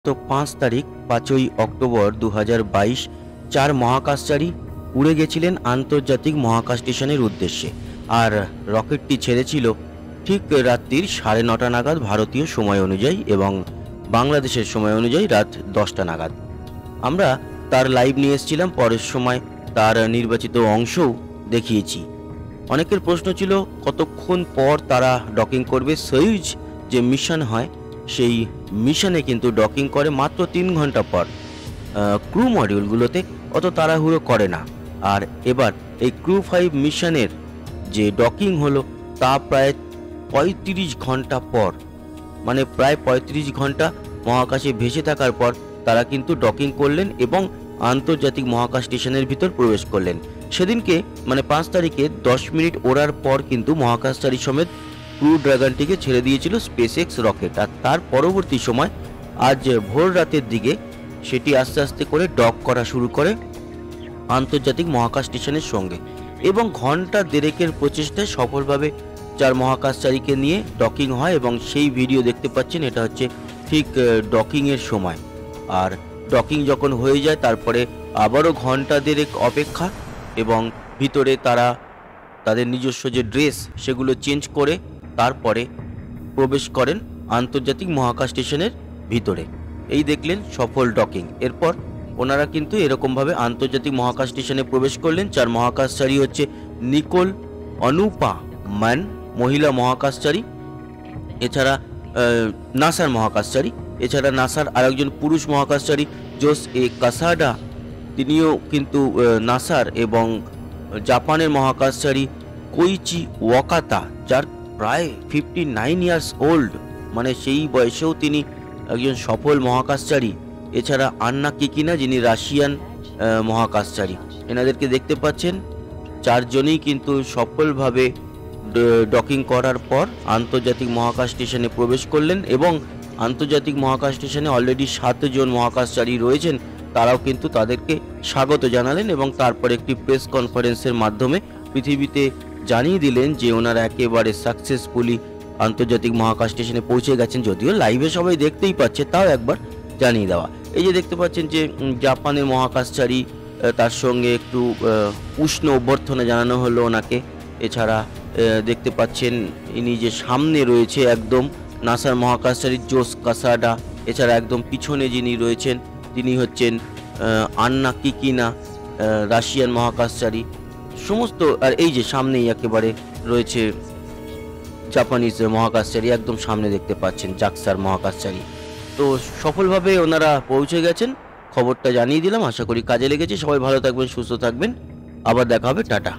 তো 5 তারিখ 5ই অক্টোবর 2022 চার মহাকাশচারী উড়ে গেছিলেন আন্তর্জাতিক মহাকাশ স্টেশনের উদ্দেশ্যে। আর রকেটটি ছেড়েছিল ঠিক রাত্রির 9:30 নাগাদ ভারতীয় সময় অনুযায়ী এবং বাংলাদেশের সময় অনুযায়ী রাত 10টা নাগাদ। আমরা তার লাইভ নিয়ে এসেছিলাম, পরের সময় তার নির্বাচিত অংশও দেখিয়েছি। অনেকের প্রশ্ন ছিল কতক্ষণ পর তারা ডকিং করবে। সয়ুজ যে মিশন হয় সেই মিশনে কিন্তু ডকিং করে মাত্র 3 ঘন্টা পর। ক্রু মডিউলগুলোতে অত তাড়াহুড়ো করে না। আর এবার এই ক্রু 5 মিশনের যে ডকিং হলো তা প্রায় 35 ঘন্টা পর, মানে প্রায় 35 ঘন্টা মহাকাশে ভেসে থাকার পর তারা কিন্তু ডকিং করলেন এবং আন্তর্জাতিক মহাকাশ স্টেশনের ভিতর প্রবেশ করলেন। সেদিনকে মানে 5 তারিখে 10 মিনিট ওড়ার পর কিন্তু মহাকাশচারী সমেত ক্রু ড্রাগনটিকে ছেড়ে দিয়েছিল স্পেস এক্স রকেট। আর তার পরবর্তী সময় আজ ভোর রাতের দিকে সেটি আস্তে আস্তে করে ডক করা শুরু করে আন্তর্জাতিক মহাকাশ স্টেশনের সঙ্গে এবং ঘন্টা দেড়েকের প্রচেষ্টায় সফলভাবে 4 মহাকাশচারীকে নিয়ে ডকিং হয় এবং সেই ভিডিও দেখতে পাচ্ছেন। এটা হচ্ছে ঠিক ডকিংয়ের সময়। আর ডকিং যখন হয়ে যায় তারপরে আবারও ঘন্টা দেড়েক অপেক্ষা এবং ভিতরে তারা তাদের নিজস্ব যে ড্রেস সেগুলো চেঞ্জ করে তারপরে প্রবেশ করেন আন্তর্জাতিক মহাকাশ স্টেশনের ভিতরে। এই দেখলেন সফল ডকিং। এরপর ওনারা কিন্তু এরকমভাবে আন্তর্জাতিক মহাকাশ স্টেশনে প্রবেশ করলেন। 4 মহাকাশচারী হচ্ছে নিকোল অনুপা ম্যান, মহিলা মহাকাশচারী, এছাড়া নাসার মহাকাশচারী, এছাড়া নাসার আরেকজন পুরুষ মহাকাশচারী জোস এ কাসাডা, তিনিও কিন্তু নাসার, এবং জাপানের মহাকাশচারী কোইচি ওয়াকাতা, যার প্রায় 59 ইয়ার্স ওল্ড, মানে সেই বয়সেও তিনি একজন সফল মহাকাশচারী। এছাড়া আন্না কিকিনা, যিনি রাশিয়ান মহাকাশচারী। এনাদেরকে দেখতে পাচ্ছেন। 4 জনেই কিন্তু সফলভাবে ডকিং করার পর আন্তর্জাতিক মহাকাশ স্টেশনে প্রবেশ করলেন এবং আন্তর্জাতিক মহাকাশ স্টেশনে অলরেডি 7 জন মহাকাশচারী রয়েছেন। তারাও কিন্তু তাদেরকে স্বাগত জানালেন এবং তারপর একটি প্রেস কনফারেন্সের মাধ্যমে পৃথিবীতে জানিয়ে দিলেন যে ওনারা একেবারে সাকসেসফুলি আন্তর্জাতিক মহাকাশ স্টেশনে পৌঁছে গেছেন। যদিও লাইভে সবাই দেখতেই পাচ্ছে, তাও একবার জানিয়ে দেওয়া। এই যে দেখতে পাচ্ছেন যে জাপানের মহাকাশচারী, তার সঙ্গে একটু উষ্ণ অভ্যর্থনা জানানো হলো ওনাকে। এছাড়া দেখতে পাচ্ছেন ইনি যে সামনে রয়েছে একদম নাসার মহাকাশচারী জোস কাসাডা। এছাড়া একদম পিছনে যিনি রয়েছেন তিনি হচ্ছেন আন্না কিকিনা, রাশিয়ান মহাকাশচারী সমস্ত। আর এই যে সামনেই একেবারে রয়েছে জাপানিজ মহাকাশচারী, একদম সামনে দেখতে পাচ্ছেন জাক্সার মহাকাশচারী। তো সফলভাবে ওনারা পৌঁছে গেছেন। খবরটা জানিয়ে দিলাম, আশা করি কাজে লেগেছে। সবাই ভালো থাকবেন, সুস্থ থাকবেন, আবার দেখা হবে, টাটা।